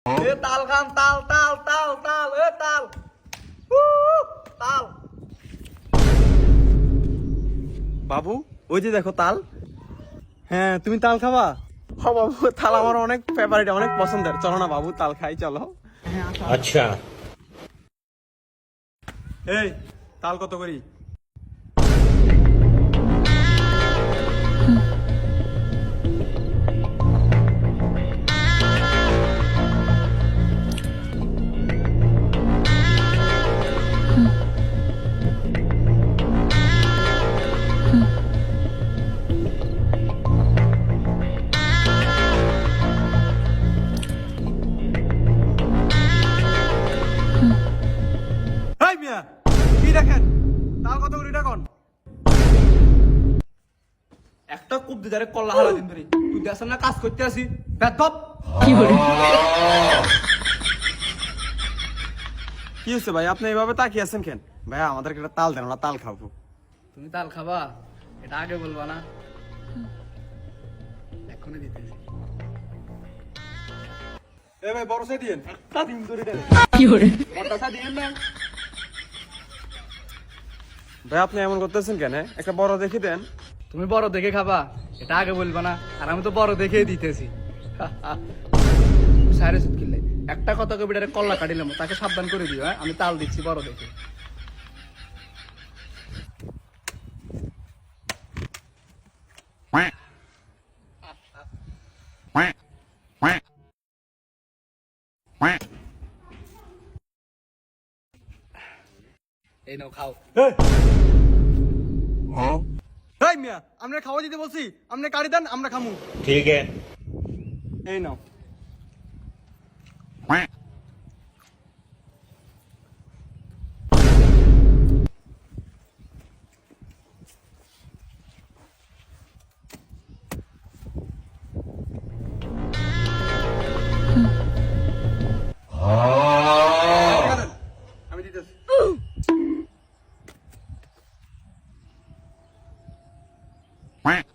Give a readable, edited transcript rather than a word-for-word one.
তাল খান, তাল তাল তাল তাল, তাল তাল। বাবু ওই যে দেখো তাল। হ্যাঁ তুমি তাল খাবা? হ বাবু, তাল আমার অনেক ফেভারিট, অনেক পছন্দের। চলো না বাবু, তাল খাই চলো। अच्छा। এই তাল কত করি? এই মিয়া, কি দেখেন? তাল কত করি এটা কোন? একটা কূপ দিদারে কল্লা হারা দিন ধরে তুই দেখ না কাজ করতে আসি বেদব। কি হয়েছে ভাই, আপনি এইভাবে তাকিয়ে আছেন কেন? ভাইয়া আমাদেরকে একটা তাল দেন, আমরা তাল খাবো। তুমি তাল খাবা? এটা আগে বলবা না? এখনই দিতেছি। এ ভাই বড় সাই দিয়েন, একটা দিন ধরে দেন। বড়টা দিয়েন না। ভাই আপনি এমন করতেছেন কেন? একটা বড় দেখে দেন। তুমি বড় দেখে খাবা, এটা আগে বলবা না? আর আমি তো বড় দেখেই দিতেছি। সাইরে সুদ কিনলে একটা কথা কবিটারে কল্লা কাটিলাম, তাকে সাবধান করে দিও। হ্যাঁ, আমি তাল দিচ্ছি বড় দেখে। এই নাও খাও। এই মিয়া, আমরা খাওয়া দিতে বলছি, আপনি কাটি দেন, আমরা খামু। ठीक है। এই নাও। আমি দিতেছি। quack